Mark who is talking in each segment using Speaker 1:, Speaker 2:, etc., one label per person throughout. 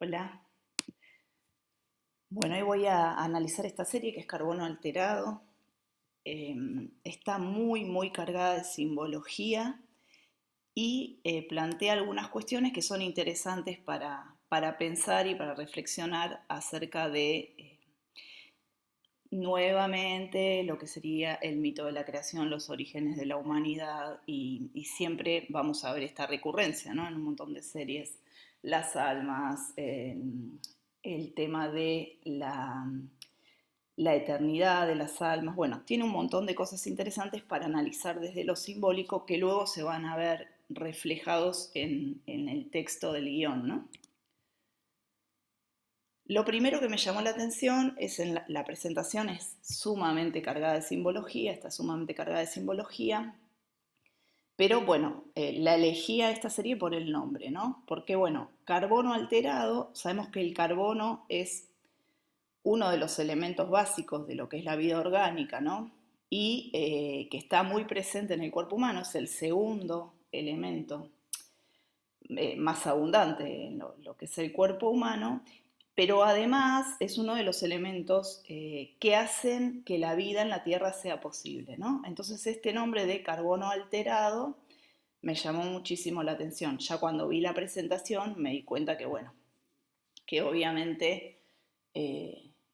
Speaker 1: Hola. Bueno, hoy voy a analizar esta serie que es Carbono Alterado. Está muy cargada de simbología y plantea algunas cuestiones que son interesantes para pensar y para reflexionar acerca de nuevamente lo que sería el mito de la creación, los orígenes de la humanidad y siempre vamos a ver esta recurrencia, ¿no? En un montón de series, las almas, el tema de la eternidad de las almas. Bueno, tiene un montón de cosas interesantes para analizar desde lo simbólico que luego se van a ver reflejados en el texto del guión, ¿no? Lo primero que me llamó la atención es en la presentación es sumamente cargada de simbología, está sumamente cargada de simbología, pero bueno, la elegí a esta serie por el nombre, ¿no? Porque bueno, carbono alterado, sabemos que el carbono es uno de los elementos básicos de lo que es la vida orgánica, ¿no? Y que está muy presente en el cuerpo humano, es el segundo elemento más abundante en lo que es el cuerpo humano, pero además es uno de los elementos que hacen que la vida en la Tierra sea posible, ¿no? Entonces este nombre de carbono alterado me llamó muchísimo la atención. Ya cuando vi la presentación me di cuenta que, bueno, que obviamente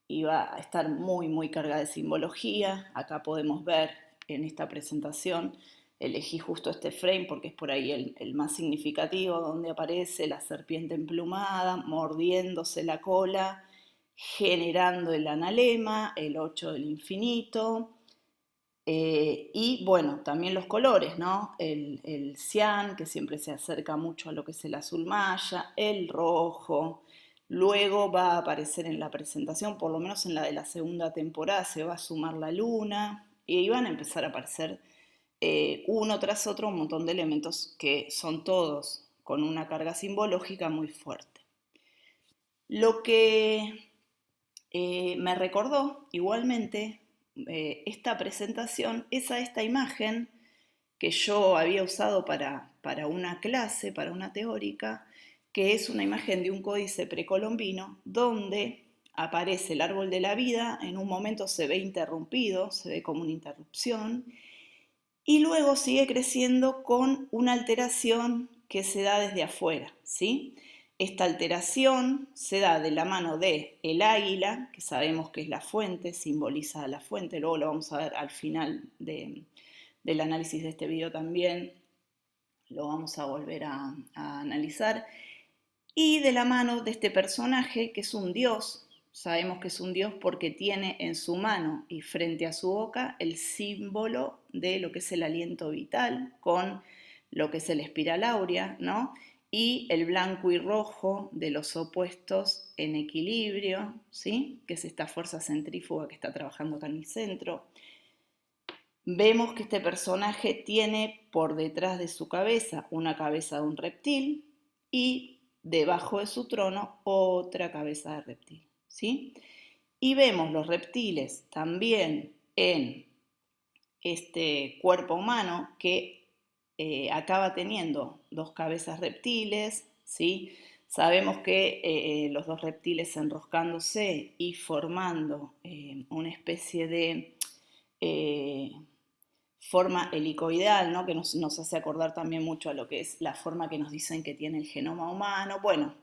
Speaker 1: iba a estar muy cargada de simbología. Acá podemos ver en esta presentación, elegí justo este frame porque es por ahí el más significativo, donde aparece la serpiente emplumada, mordiéndose la cola, generando el analema, el 8 del infinito. Y bueno, también los colores, ¿no? El cian, que siempre se acerca mucho a lo que es el azul maya, el rojo. Luego va a aparecer en la presentación, por lo menos en la de la segunda temporada, se va a sumar la luna y van a empezar a aparecer uno tras otro un montón de elementos que son todos con una carga simbológica muy fuerte. Lo que me recordó igualmente esta presentación es a esta imagen que yo había usado para una clase, para una teórica, que es una imagen de un códice precolombino donde aparece el árbol de la vida, en un momento se ve interrumpido, se ve como una interrupción, y luego sigue creciendo con una alteración que se da desde afuera, ¿sí? Esta alteración se da de la mano de el águila, que sabemos que es la fuente, simboliza la fuente, luego lo vamos a ver al final del análisis de este video también, lo vamos a volver a analizar, y de la mano de este personaje que es un dios. Sabemos que es un dios porque tiene en su mano y frente a su boca el símbolo de lo que es el aliento vital, con lo que es el espiral áurea, ¿no? Y el blanco y rojo de los opuestos en equilibrio, ¿sí? Que es esta fuerza centrífuga que está trabajando acá en el centro. Vemos que este personaje tiene por detrás de su cabeza una cabeza de un reptil y debajo de su trono otra cabeza de reptil, ¿sí? Y vemos los reptiles también en este cuerpo humano que acaba teniendo dos cabezas reptiles, ¿sí? Sabemos que los dos reptiles enroscándose y formando una especie de eh, forma helicoidal, ¿no? Que nos hace acordar también mucho a lo que es la forma que nos dicen que tiene el genoma humano. Bueno,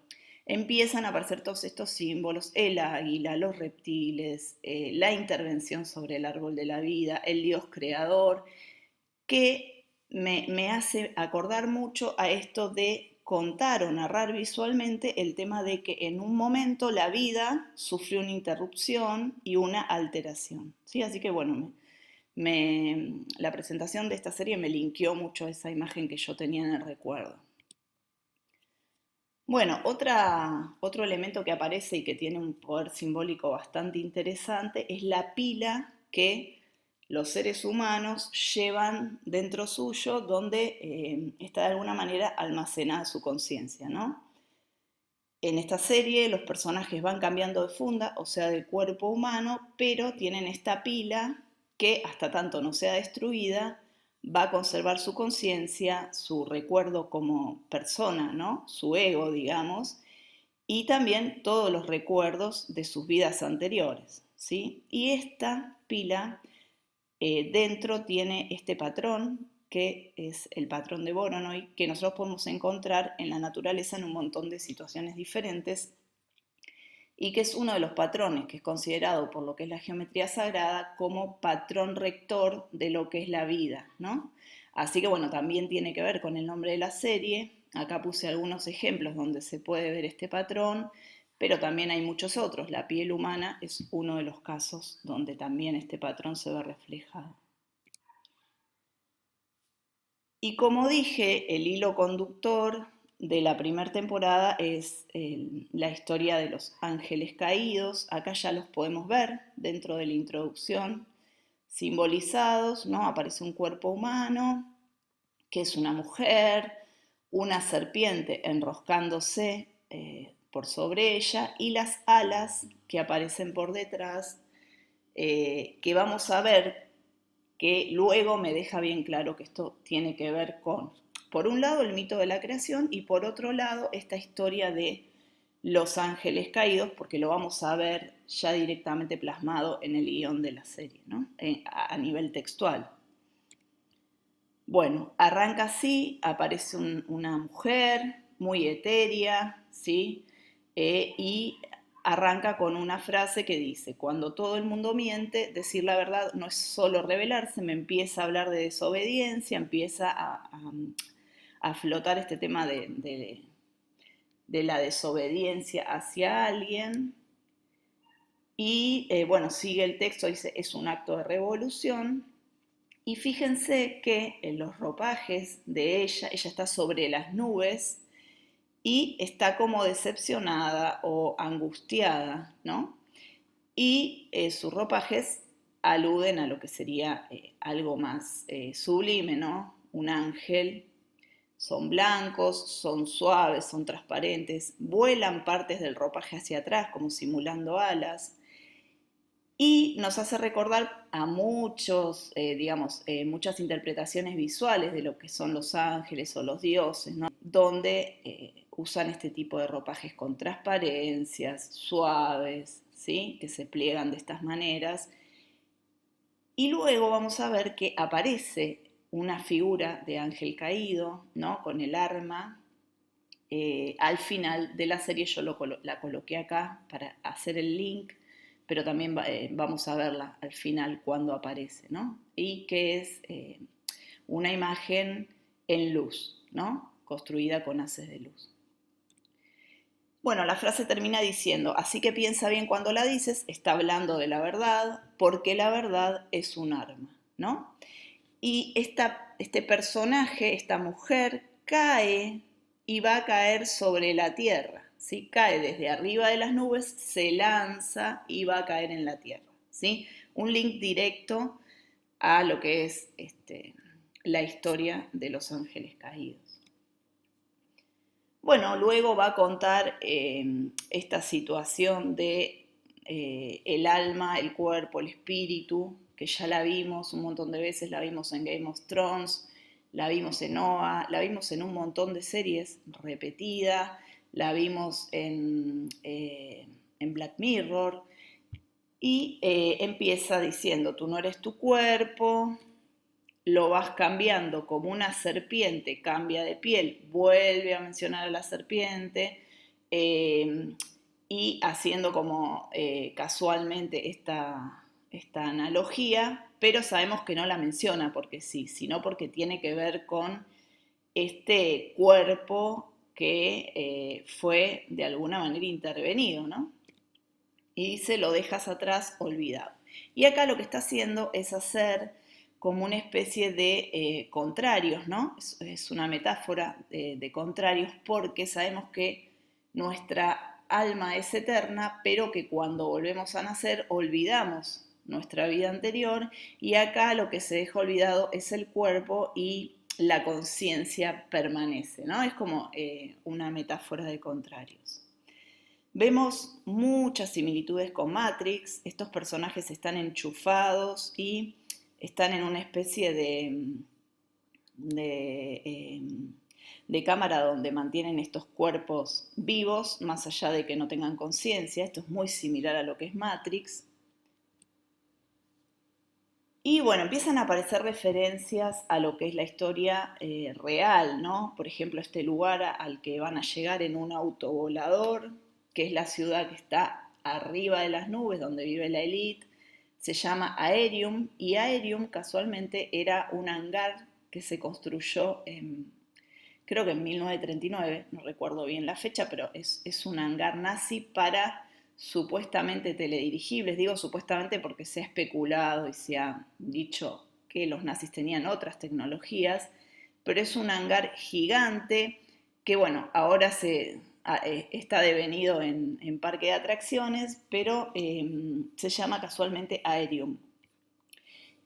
Speaker 1: empiezan a aparecer todos estos símbolos, el águila, los reptiles, la intervención sobre el árbol de la vida, el dios creador, que me hace acordar mucho a esto de contar o narrar visualmente el tema de que en un momento la vida sufrió una interrupción y una alteración, ¿sí? Así que bueno, la presentación de esta serie me linkeó mucho a esa imagen que yo tenía en el recuerdo. Bueno, otro elemento que aparece y que tiene un poder simbólico bastante interesante es la pila que los seres humanos llevan dentro suyo, donde está de alguna manera almacenada su conciencia, ¿no? En esta serie los personajes van cambiando de funda, o sea, de cuerpo humano, pero tienen esta pila que hasta tanto no sea destruida, va a conservar su conciencia, su recuerdo como persona, ¿no? Su ego, digamos, y también todos los recuerdos de sus vidas anteriores, ¿sí? Y esta pila dentro tiene este patrón, que es el patrón de Voronoi, que nosotros podemos encontrar en la naturaleza en un montón de situaciones diferentes y que es uno de los patrones que es considerado por lo que es la geometría sagrada como patrón rector de lo que es la vida, ¿no? Así que bueno, también tiene que ver con el nombre de la serie. Acá puse algunos ejemplos donde se puede ver este patrón, pero también hay muchos otros. La piel humana es uno de los casos donde también este patrón se ve reflejado. Y como dije, el hilo conductor de la primera temporada es la historia de los ángeles caídos. Acá ya los podemos ver dentro de la introducción, simbolizados, ¿no? Aparece un cuerpo humano, que es una mujer, una serpiente enroscándose por sobre ella y las alas que aparecen por detrás, que vamos a ver que luego me deja bien claro que esto tiene que ver con, por un lado, el mito de la creación y por otro lado, esta historia de los ángeles caídos, porque lo vamos a ver ya directamente plasmado en el guión de la serie, ¿no? A nivel textual. Bueno, arranca así, aparece una mujer muy etérea, ¿sí? Y arranca con una frase que dice: cuando todo el mundo miente, decir la verdad no es solo rebelarse, me empieza a hablar de desobediencia, empieza a flotar este tema de la desobediencia hacia alguien. Y bueno, sigue el texto, dice, es un acto de revolución. Y fíjense que en los ropajes de ella está sobre las nubes y está como decepcionada o angustiada, ¿no? Y sus ropajes aluden a lo que sería algo más sublime, ¿no? Un ángel. Son blancos, son suaves, son transparentes, vuelan partes del ropaje hacia atrás como simulando alas. Y nos hace recordar a muchos, digamos, muchas interpretaciones visuales de lo que son los ángeles o los dioses, ¿no? Donde usan este tipo de ropajes con transparencias, suaves, ¿sí? Que se pliegan de estas maneras. Y luego vamos a ver que aparece una figura de ángel caído, ¿no? Con el arma. Al final de la serie yo la coloqué acá para hacer el link, pero también vamos a verla al final cuando aparece, ¿no? Y que es una imagen en luz, ¿no? Construida con haces de luz. Bueno, la frase termina diciendo: así que piensa bien cuando la dices, está hablando de la verdad, porque la verdad es un arma, ¿no? Y este personaje, esta mujer, cae y va a caer sobre la tierra, ¿sí? Cae desde arriba de las nubes, se lanza y va a caer en la tierra, ¿sí? Un link directo a lo que es la historia de los ángeles caídos. Bueno, luego va a contar esta situación de el alma, el cuerpo, el espíritu, que ya la vimos un montón de veces, la vimos en Game of Thrones, la vimos en Noah, la vimos en un montón de series repetida, la vimos en Black Mirror, y empieza diciendo: tú no eres tu cuerpo, lo vas cambiando como una serpiente cambia de piel, vuelve a mencionar a la serpiente, eh, y haciendo como casualmente esta analogía, pero sabemos que no la menciona porque sí, sino porque tiene que ver con este cuerpo que fue de alguna manera intervenido, ¿no? Y dice: lo dejas atrás olvidado. Y acá lo que está haciendo es hacer como una especie de contrarios, ¿no? Es una metáfora de contrarios, porque sabemos que nuestra alma es eterna, pero que cuando volvemos a nacer olvidamos nuestra vida anterior, y acá lo que se deja olvidado es el cuerpo y la conciencia permanece, ¿no? Es como una metáfora de contrarios. Vemos muchas similitudes con Matrix. Estos personajes están enchufados y están en una especie de de cámara donde mantienen estos cuerpos vivos, más allá de que no tengan conciencia. Esto es muy similar a lo que es Matrix. Y bueno, empiezan a aparecer referencias a lo que es la historia real, ¿no? Por ejemplo, este lugar al que van a llegar en un autovolador, que es la ciudad que está arriba de las nubes, donde vive la élite, se llama Aerium, y Aerium casualmente era un hangar que se construyó creo que en 1939, no recuerdo bien la fecha, pero es un hangar nazi para supuestamente teledirigibles. Digo supuestamente porque se ha especulado y se ha dicho que los nazis tenían otras tecnologías, pero es un hangar gigante que, bueno, ahora está devenido en parque de atracciones, pero se llama casualmente Aerium.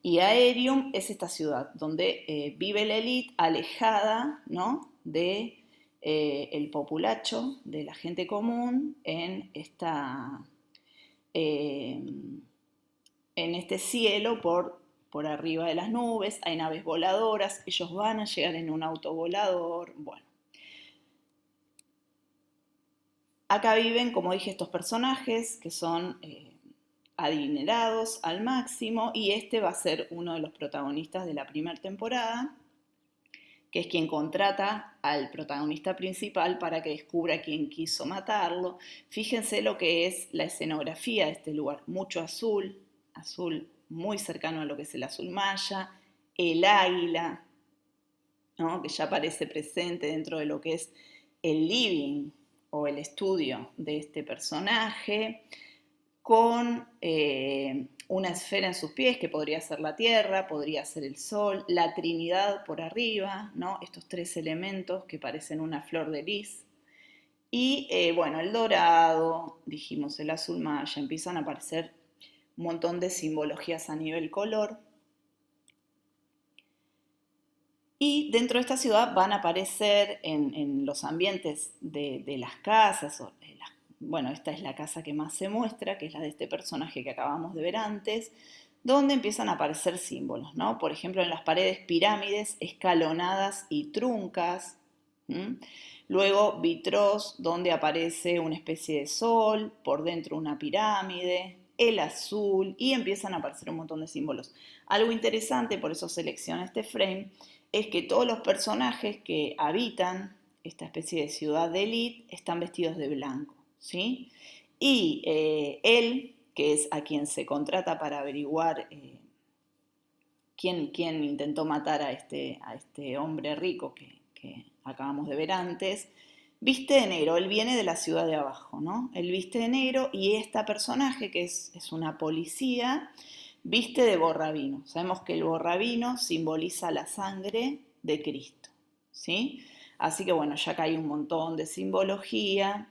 Speaker 1: Y Aerium es esta ciudad donde vive la élite alejada, ¿no?, de el populacho, de la gente común, eh, en este cielo por arriba de las nubes. Hay naves voladoras, ellos van a llegar en un auto volador. Bueno, acá viven, como dije, estos personajes que son adinerados al máximo, y este va a ser uno de los protagonistas de la primera temporada, que es quien contrata al protagonista principal para que descubra quién quiso matarlo. Fíjense lo que es la escenografía de este lugar: mucho azul, azul muy cercano a lo que es el azul maya, el águila, ¿no?, que ya aparece presente dentro de lo que es el living o el estudio de este personaje, con una esfera en sus pies, que podría ser la tierra, podría ser el sol, la Trinidad por arriba, ¿no?, estos tres elementos que parecen una flor de lis. Y bueno, el dorado, dijimos el azul maya, empiezan a aparecer un montón de simbologías a nivel color. Y dentro de esta ciudad van a aparecer en los ambientes de las casas, bueno, esta es la casa que más se muestra, que es la de este personaje que acabamos de ver antes, donde empiezan a aparecer símbolos, ¿no? Por ejemplo, en las paredes, pirámides escalonadas y truncas. Luego vitros, donde aparece una especie de sol, por dentro una pirámide, el azul, y empiezan a aparecer un montón de símbolos. Algo interesante, por eso seleccioné este frame, es que todos los personajes que habitan esta especie de ciudad de élite están vestidos de blanco, ¿sí? Y él, que es a quien se contrata para averiguar quién intentó matar a este hombre rico que acabamos de ver antes, viste de negro. Él viene de la ciudad de abajo, ¿no? Él viste de negro, y esta personaje, que es una policía, viste de borrabino. Sabemos que el borrabino simboliza la sangre de Cristo, ¿sí? Así que bueno, ya acá hay un montón de simbología,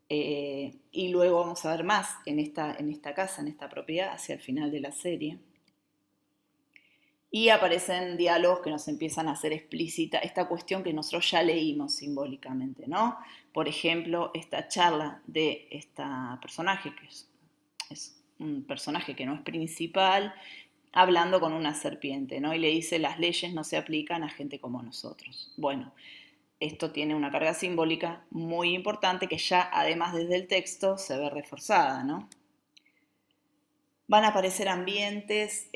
Speaker 1: y luego vamos a ver más en esta casa, en esta propiedad, hacia el final de la serie. Y aparecen diálogos que nos empiezan a hacer explícita esta cuestión que nosotros ya leímos simbólicamente, ¿no? Por ejemplo, esta charla de esta personaje, que es un personaje que no es principal, hablando con una serpiente, ¿no? Y le dice: las leyes no se aplican a gente como nosotros. Bueno, esto tiene una carga simbólica muy importante que ya, además, desde el texto se ve reforzada, ¿no? Van a aparecer ambientes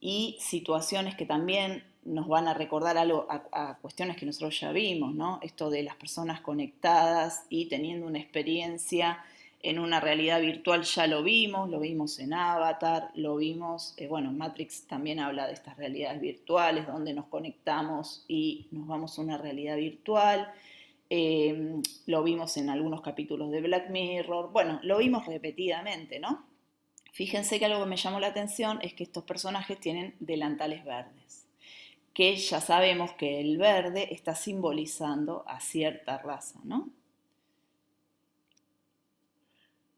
Speaker 1: y situaciones que también nos van a recordar algo a cuestiones que nosotros ya vimos, ¿no? Esto de las personas conectadas y teniendo una experiencia en una realidad virtual. Ya lo vimos en Avatar, lo vimos, bueno, Matrix también habla de estas realidades virtuales donde nos conectamos y nos vamos a una realidad virtual. Lo vimos en algunos capítulos de Black Mirror. Bueno, lo vimos repetidamente, ¿no? Fíjense que algo que me llamó la atención es que estos personajes tienen delantales verdes, que ya sabemos que el verde está simbolizando a cierta raza, ¿no?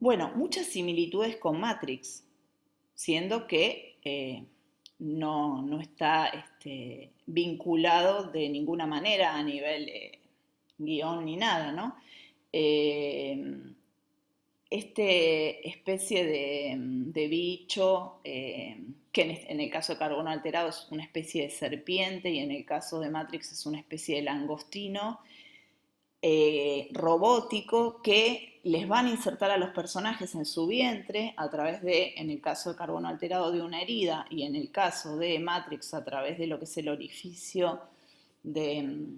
Speaker 1: Bueno, muchas similitudes con Matrix, siendo que no está vinculado de ninguna manera a nivel guión ni nada, ¿no? especie de bicho, que en el caso de carbono alterado es una especie de serpiente y en el caso de Matrix es una especie de langostino, robótico que les van a insertar a los personajes en su vientre a través de, en el caso de carbono alterado, de una herida y en el caso de Matrix a través de lo que es el orificio de,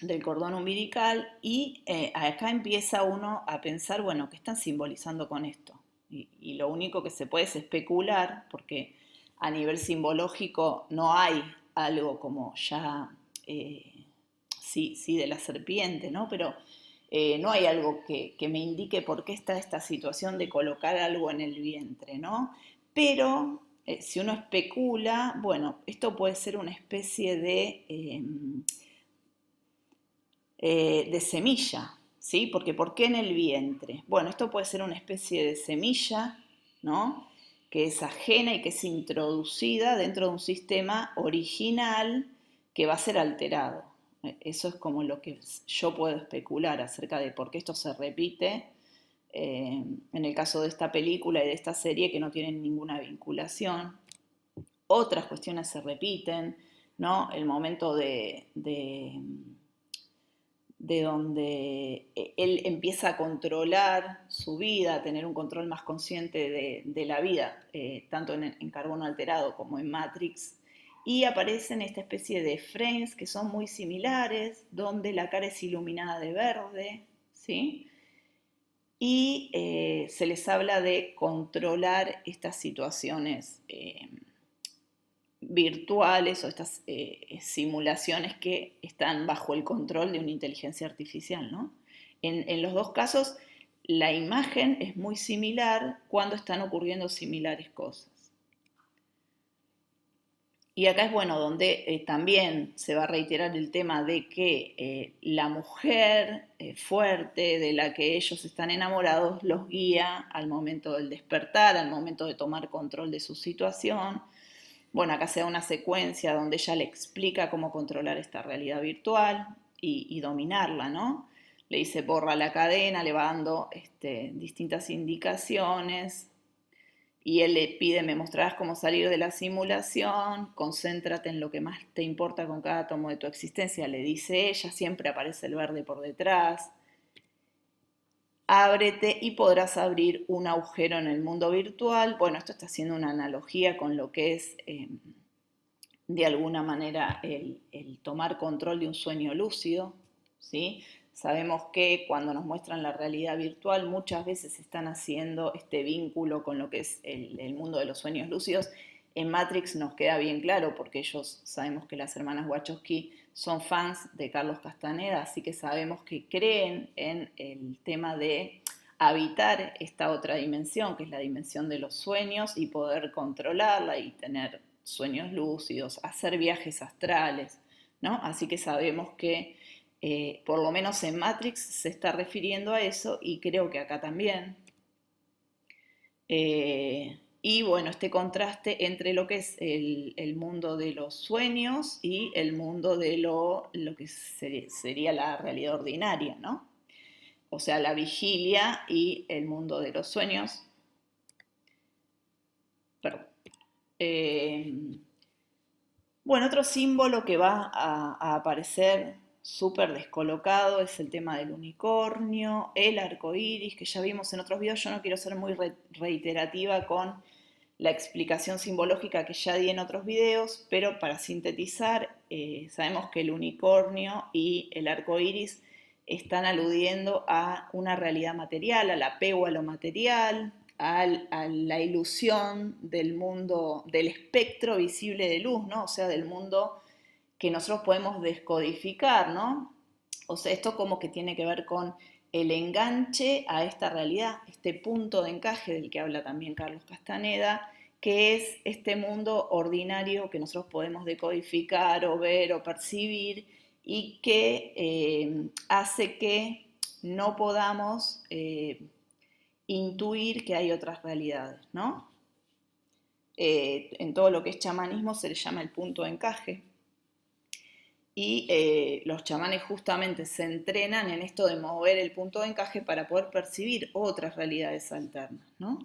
Speaker 1: del cordón umbilical y acá empieza uno a pensar, bueno, ¿qué están simbolizando con esto? Y lo único que se puede es especular, porque a nivel simbológico no hay algo como ya, sí, de la serpiente, ¿no? Pero no hay algo que me indique por qué está esta situación de colocar algo en el vientre, ¿no? Pero si uno especula, bueno, esto puede ser una especie de semilla, ¿sí? Porque ¿por qué en el vientre? Bueno, esto puede ser una especie de semilla, ¿no? Que es ajena y que es introducida dentro de un sistema original que va a ser alterado. Eso es como lo que yo puedo especular acerca de por qué esto se repite en el caso de esta película y de esta serie que no tienen ninguna vinculación. Otras cuestiones se repiten, ¿no? El momento de donde él empieza a controlar su vida, a tener un control más consciente de la vida, tanto en Carbono Alterado como en Matrix, y aparecen esta especie de frames que son muy similares, donde la cara es iluminada de verde, ¿sí? Y se les habla de controlar estas situaciones virtuales o estas simulaciones que están bajo el control de una inteligencia artificial, ¿no? En los dos casos, la imagen es muy similar cuando están ocurriendo similares cosas. Y acá es bueno donde también se va a reiterar el tema de que la mujer fuerte de la que ellos están enamorados los guía al momento del despertar, al momento de tomar control de su situación. Bueno, acá se da una secuencia donde ella le explica cómo controlar esta realidad virtual y dominarla, ¿no? Le dice borra la cadena, le va dando distintas indicaciones y él le pide, me mostrarás cómo salir de la simulación, concéntrate en lo que más te importa con cada átomo de tu existencia, le dice ella, siempre aparece el verde por detrás. Ábrete y podrás abrir un agujero en el mundo virtual. Bueno, esto está haciendo una analogía con lo que es de alguna manera el tomar control de un sueño lúcido, ¿sí? Sabemos que cuando nos muestran la realidad virtual muchas veces están haciendo este vínculo con lo que es el mundo de los sueños lúcidos. En Matrix nos queda bien claro porque ellos sabemos que las hermanas Wachowski son fans de Carlos Castaneda, así que sabemos que creen en el tema de habitar esta otra dimensión, que es la dimensión de los sueños y poder controlarla y tener sueños lúcidos, hacer viajes astrales, ¿no? Así que sabemos que por lo menos en Matrix se está refiriendo a eso y creo que acá también. Y bueno, este contraste entre lo que es el mundo de los sueños y el mundo de lo que sería la realidad ordinaria, ¿no? O sea, la vigilia y el mundo de los sueños. Perdón. Bueno, otro símbolo que va a aparecer súper descolocado es el tema del unicornio, el arco iris, que ya vimos en otros videos. Yo no quiero ser muy reiterativa con la explicación simbológica que ya di en otros videos, pero para sintetizar, sabemos que el unicornio y el arco iris están aludiendo a una realidad material, al apego a lo material, a la ilusión del mundo, del espectro visible de luz, ¿no? O sea, del mundo que nosotros podemos descodificar, ¿no? O sea, esto como que tiene que ver con el enganche a esta realidad, este punto de encaje del que habla también Carlos Castaneda, que es este mundo ordinario que nosotros podemos decodificar o ver o percibir y que hace que no podamos intuir que hay otras realidades, ¿no? En todo lo que es chamanismo se le llama el punto de encaje. y los chamanes justamente se entrenan en esto de mover el punto de encaje para poder percibir otras realidades alternas, ¿no?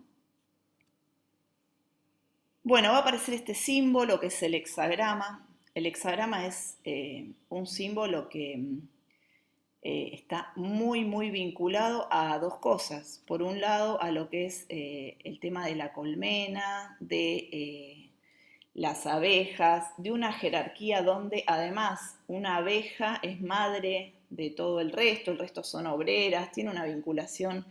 Speaker 1: Bueno, va a aparecer este símbolo que es el hexagrama. El hexagrama es un símbolo que está muy, muy vinculado a dos cosas. Por un lado, a lo que es el tema de la colmena, de las abejas, de una jerarquía donde además una abeja es madre de todo el resto son obreras, tiene una vinculación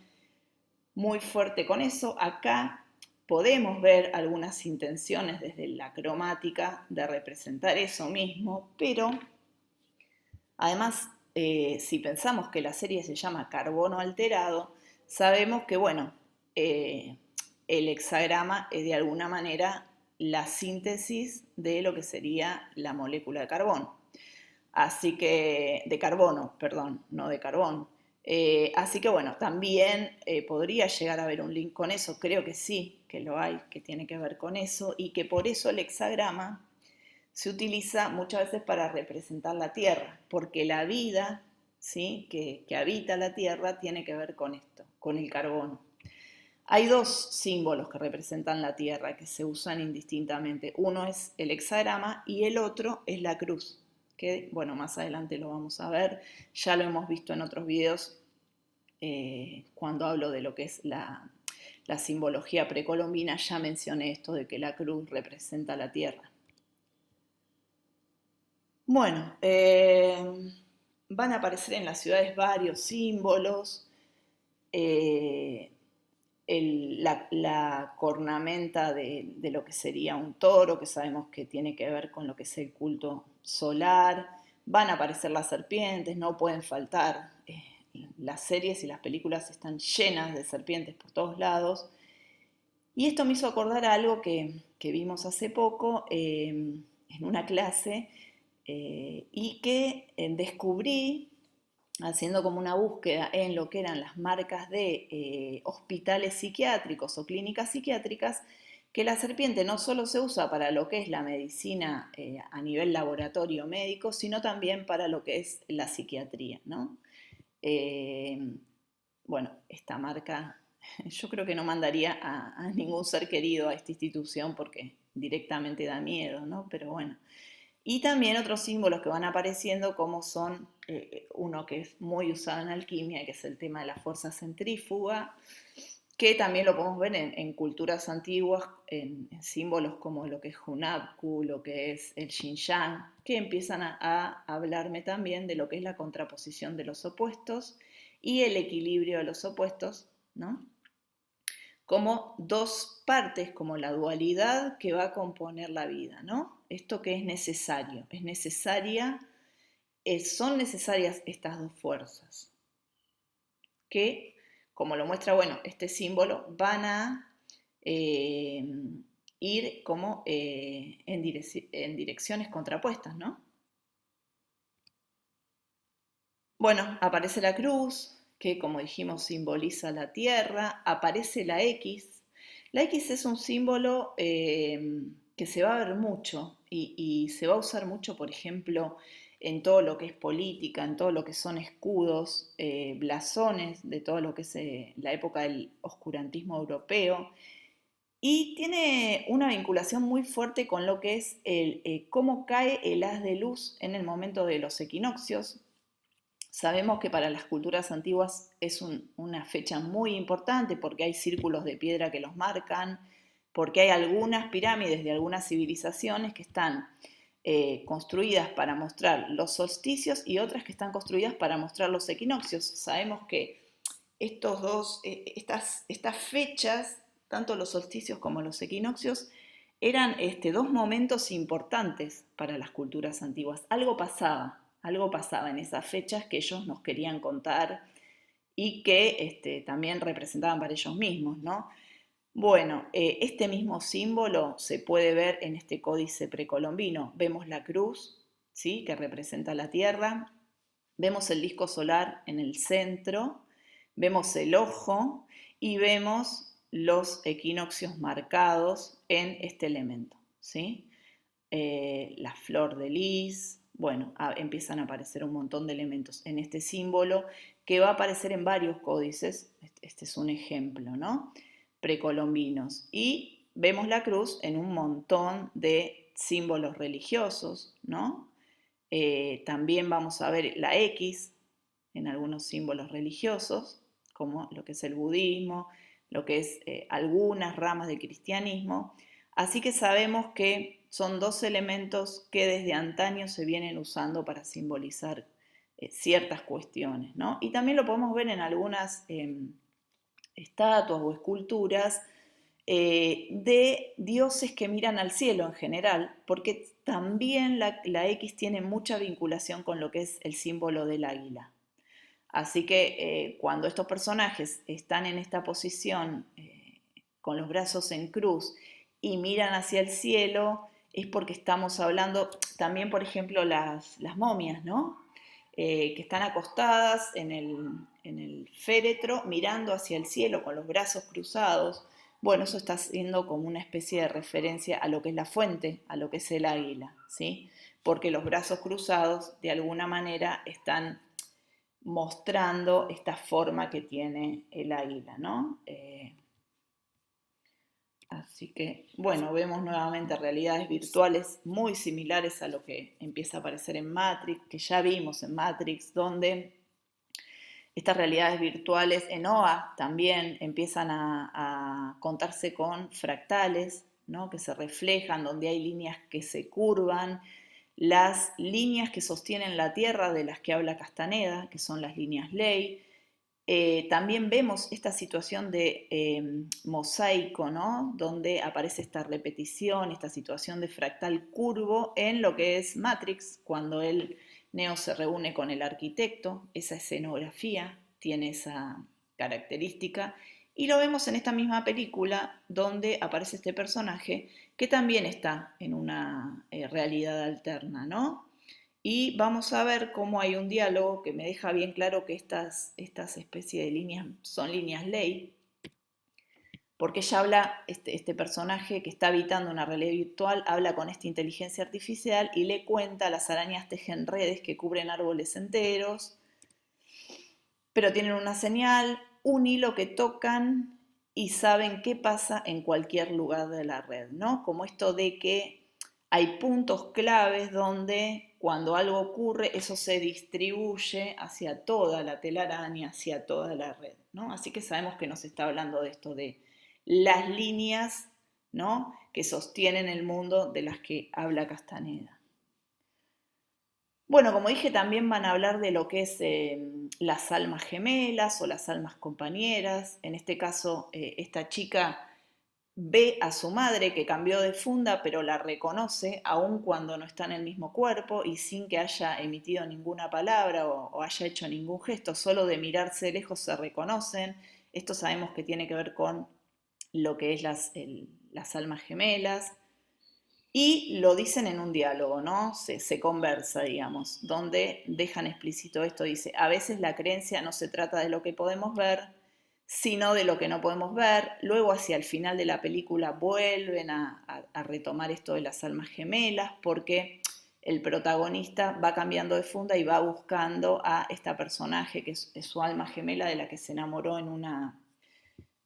Speaker 1: muy fuerte con eso. Acá podemos ver algunas intenciones desde la cromática de representar eso mismo, pero además, si pensamos que la serie se llama Carbono Alterado, sabemos que, bueno, eh, el hexagrama es de alguna manera la síntesis de lo que sería la molécula de carbono. Así que, de carbono, perdón, no de carbón. Así que bueno, también podría llegar a haber un link con eso, creo que sí, que lo hay, que tiene que ver con eso, y que por eso el hexagrama se utiliza muchas veces para representar la Tierra, porque la vida, ¿sí?, que habita la Tierra tiene que ver con esto, con el carbono. Hay dos símbolos que representan la Tierra que se usan indistintamente. Uno es el hexagrama y el otro es la cruz, que bueno, más adelante lo vamos a ver. Ya lo hemos visto en otros videos cuando hablo de lo que es la simbología precolombina, ya mencioné esto de que la cruz representa la Tierra. Bueno, van a aparecer en las ciudades varios símbolos. eh, la cornamenta de lo que sería un toro, que sabemos que tiene que ver con lo que es el culto solar. Van a aparecer las serpientes, no pueden faltar. Las series y las películas están llenas de serpientes por todos lados. Y esto me hizo acordar a algo que vimos hace poco en una clase y que descubrí haciendo como una búsqueda en lo que eran las marcas de hospitales psiquiátricos o clínicas psiquiátricas, que la serpiente no solo se usa para lo que es la medicina a nivel laboratorio médico, sino también para lo que es la psiquiatría, ¿no? Eh, bueno, esta marca yo creo que no mandaría a ningún ser querido a esta institución porque directamente da miedo, ¿no? Pero bueno. Y también otros símbolos que van apareciendo como son uno que es muy usado en alquimia, que es el tema de la fuerza centrífuga, que también lo podemos ver en culturas antiguas, en símbolos como lo que es Hunabku, lo que es el Xinjiang, que empiezan a hablarme también de lo que es la contraposición de los opuestos y el equilibrio de los opuestos, ¿no? Como dos partes, como la dualidad que va a componer la vida, ¿no? Esto que es necesario, es necesaria, son necesarias estas dos fuerzas, que, como lo muestra, bueno, este símbolo, van a eh, ir como en direcciones contrapuestas, ¿no? Bueno, aparece la cruz, que como dijimos simboliza la tierra, aparece la X. La X es un símbolo que se va a ver mucho y se va a usar mucho, por ejemplo, en todo lo que es política, en todo lo que son escudos, blasones, de todo lo que es la época del oscurantismo europeo. Y tiene una vinculación muy fuerte con lo que es cómo cae el haz de luz en el momento de los equinoccios. Sabemos que para las culturas antiguas es una fecha muy importante porque hay círculos de piedra que los marcan, porque hay algunas pirámides de algunas civilizaciones que están construidas para mostrar los solsticios y otras que están construidas para mostrar los equinoccios. Sabemos que estas fechas, tanto los solsticios como los equinoccios, eran dos momentos importantes para las culturas antiguas. Algo pasaba en esas fechas que ellos nos querían contar y que también representaban para ellos mismos, ¿no? Bueno, este mismo símbolo se puede ver en este códice precolombino. Vemos la cruz, ¿sí?, que representa la tierra, vemos el disco solar en el centro, vemos el ojo y vemos los equinoccios marcados en este elemento, ¿sí? La flor de lis, bueno, empiezan a aparecer un montón de elementos en este símbolo que va a aparecer en varios códices. Este es un ejemplo, ¿no? Precolombinos. Y vemos la cruz en un montón de símbolos religiosos, ¿no? También vamos a ver la X en algunos símbolos religiosos, como lo que es el budismo, lo que es algunas ramas del cristianismo. Así que sabemos que son dos elementos que desde antaño se vienen usando para simbolizar ciertas cuestiones, ¿no? Y también lo podemos ver en algunas estatuas o esculturas de dioses que miran al cielo en general, porque también la X tiene mucha vinculación con lo que es el símbolo del águila. Así que cuando estos personajes están en esta posición con los brazos en cruz y miran hacia el cielo, es porque estamos hablando también, por ejemplo, las momias, ¿no? Que están acostadas en el féretro mirando hacia el cielo con los brazos cruzados. Bueno, eso está siendo como una especie de referencia a lo que es la fuente, a lo que es el águila, ¿sí? Porque los brazos cruzados de alguna manera están mostrando esta forma que tiene el águila, ¿no? Así que, bueno, vemos nuevamente realidades virtuales muy similares a lo que empieza a aparecer en Matrix, que ya vimos en Matrix, donde estas realidades virtuales en OA también empiezan a contarse con fractales, ¿no? Que se reflejan, donde hay líneas que se curvan, las líneas que sostienen la Tierra de las que habla Castaneda, que son las líneas ley. También vemos esta situación de mosaico, ¿no? Donde aparece esta repetición, esta situación de fractal curvo en lo que es Matrix, cuando Neo se reúne con el arquitecto, esa escenografía tiene esa característica. Y lo vemos en esta misma película donde aparece este personaje que también está en una realidad alterna, ¿no? Y vamos a ver cómo hay un diálogo que me deja bien claro que estas especies de líneas son líneas ley, porque ella habla, este personaje que está habitando una realidad virtual, habla con esta inteligencia artificial y le cuenta: las arañas tejen redes que cubren árboles enteros, pero tienen una señal, un hilo que tocan y saben qué pasa en cualquier lugar de la red, ¿no? Como esto de que hay puntos claves donde cuando algo ocurre, eso se distribuye hacia toda la telaraña, hacia toda la red, ¿no? Así que sabemos que nos está hablando de esto de las líneas, ¿no? Que sostienen el mundo de las que habla Castaneda. Bueno, como dije, también van a hablar de lo que es las almas gemelas o las almas compañeras. En este caso, esta chica ve a su madre que cambió de funda, pero la reconoce aun cuando no está en el mismo cuerpo y sin que haya emitido ninguna palabra o haya hecho ningún gesto, solo de mirarse de lejos se reconocen. Esto sabemos que tiene que ver con lo que es las almas gemelas. Y lo dicen en un diálogo, ¿no? Se conversa, digamos, donde dejan explícito esto. Dice: a veces la creencia no se trata de lo que podemos ver, sino de lo que no podemos ver. Luego, hacia el final de la película, vuelven a retomar esto de las almas gemelas, porque el protagonista va cambiando de funda y va buscando a esta personaje que es su alma gemela, de la que se enamoró en una...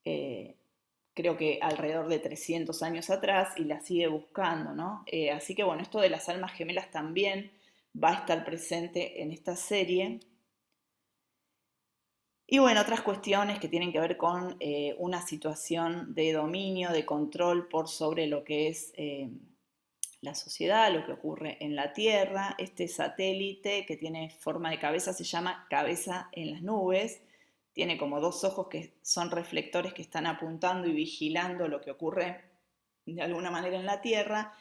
Speaker 1: creo que alrededor de 300 años atrás, y la sigue buscando, ¿no? Así que bueno, esto de las almas gemelas también va a estar presente en esta serie. Y bueno, otras cuestiones que tienen que ver con una situación de dominio, de control por sobre lo que es la sociedad, lo que ocurre en la Tierra. Este satélite que tiene forma de cabeza se llama cabeza en las nubes. Tiene como dos ojos que son reflectores que están apuntando y vigilando lo que ocurre de alguna manera en la Tierra,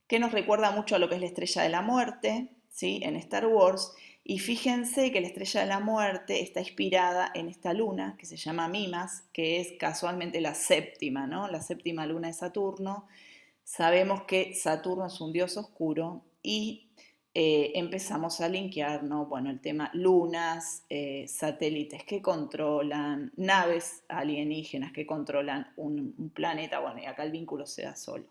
Speaker 1: que nos recuerda mucho a lo que es la Estrella de la Muerte, ¿sí? En Star Wars. Y fíjense que la Estrella de la Muerte está inspirada en esta luna que se llama Mimas, que es casualmente la séptima, ¿no? La séptima luna de Saturno. Sabemos que Saturno es un dios oscuro y empezamos a linkear, ¿no? Bueno, el tema lunas, satélites que controlan, naves alienígenas que controlan un planeta. Bueno, y acá el vínculo se da solo.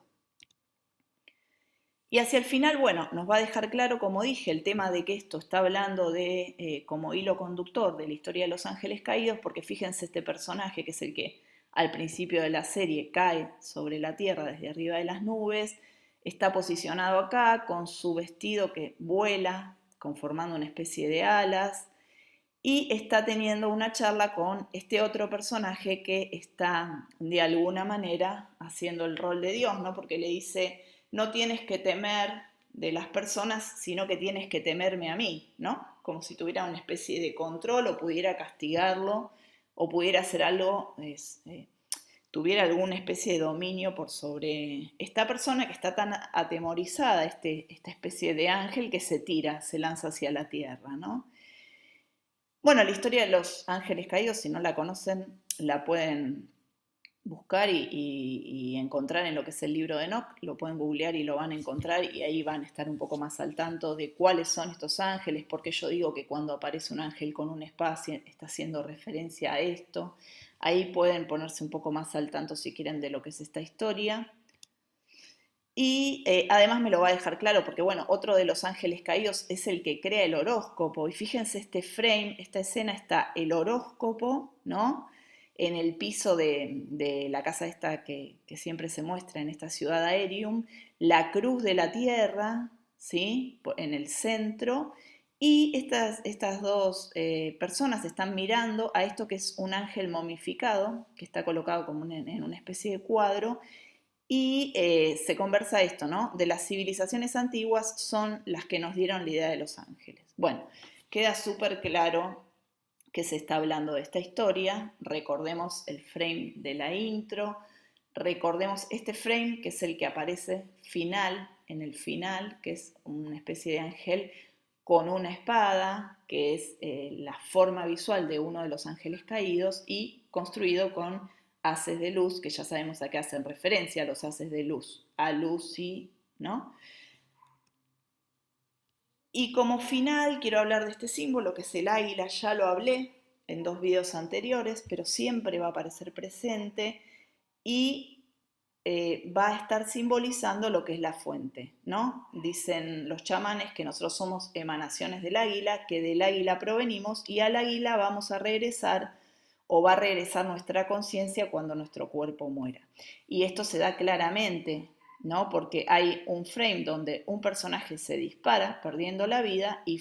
Speaker 1: Y hacia el final, bueno, nos va a dejar claro, como dije, el tema de que esto está hablando de, como hilo conductor de la historia de los ángeles caídos, porque fíjense este personaje que es el que al principio de la serie cae sobre la tierra desde arriba de las nubes, está posicionado acá con su vestido que vuela, conformando una especie de alas, y está teniendo una charla con este otro personaje que está de alguna manera haciendo el rol de Dios, ¿no? Porque le dice, no tienes que temer de las personas, sino que tienes que temerme a mí, ¿no? Como si tuviera una especie de control o pudiera castigarlo o pudiera hacer algo, tuviera alguna especie de dominio por sobre esta persona que está tan atemorizada, esta especie de ángel que se tira, se lanza hacia la tierra, ¿no? Bueno, la historia de los ángeles caídos, si no la conocen, la pueden buscar y encontrar en lo que es el libro de Enoch, lo pueden googlear y lo van a encontrar y ahí van a estar un poco más al tanto de cuáles son estos ángeles, porque yo digo que cuando aparece un ángel con un espacio está haciendo referencia a esto. Ahí pueden ponerse un poco más al tanto si quieren de lo que es esta historia. Y además me lo va a dejar claro porque, bueno, otro de los ángeles caídos es el que crea el horóscopo. Y fíjense este frame, esta escena está el horóscopo, ¿no? En el piso de la casa esta que siempre se muestra en esta ciudad Aerium, la cruz de la tierra, ¿sí? En el centro. Y estas dos personas están mirando a esto que es un ángel momificado, que está colocado como en una especie de cuadro, y se conversa esto, ¿no? De las civilizaciones antiguas son las que nos dieron la idea de los ángeles. Bueno, queda súper claro que se está hablando de esta historia. Recordemos el frame de la intro. Recordemos este frame que es el que aparece final, en el final, que es una especie de ángel con una espada, que es la forma visual de uno de los ángeles caídos y construido con haces de luz, que ya sabemos a qué hacen referencia a los haces de luz, a Lucy, ¿no? Y como final quiero hablar de este símbolo, que es el águila, ya lo hablé en dos videos anteriores, pero siempre va a aparecer presente y va a estar simbolizando lo que es la fuente, ¿no? Dicen los chamanes que nosotros somos emanaciones del águila, que del águila provenimos y al águila vamos a regresar o va a regresar nuestra conciencia cuando nuestro cuerpo muera. Y esto se da claramente, ¿no? Porque hay un frame donde un personaje se dispara perdiendo la vida y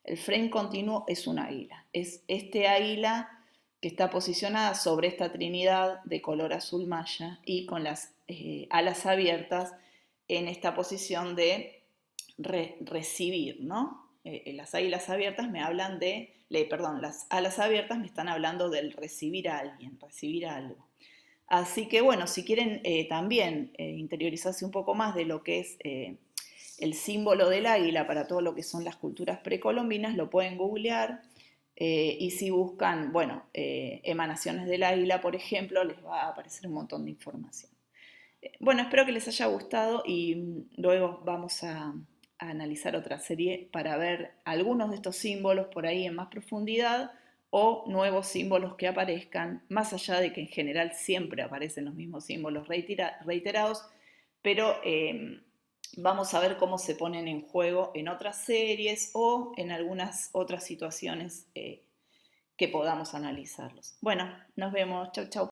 Speaker 1: el frame continuo es un águila. Es este águila que está posicionada sobre esta trinidad de color azul maya y con las alas abiertas en esta posición de recibir, ¿no? Las águilas abiertas me hablan perdón, las alas abiertas me están hablando del recibir a alguien, recibir algo. Así que bueno, si quieren también interiorizarse un poco más de lo que es el símbolo del águila para todo lo que son las culturas precolombinas, lo pueden googlear y si buscan, bueno, emanaciones del águila, por ejemplo, les va a aparecer un montón de información. Bueno, espero que les haya gustado y luego vamos a analizar otra serie para ver algunos de estos símbolos por ahí en más profundidad o nuevos símbolos que aparezcan, más allá de que en general siempre aparecen los mismos símbolos reiterados, pero vamos a ver cómo se ponen en juego en otras series o en algunas otras situaciones que podamos analizarlos. Bueno, nos vemos. Chau, chau.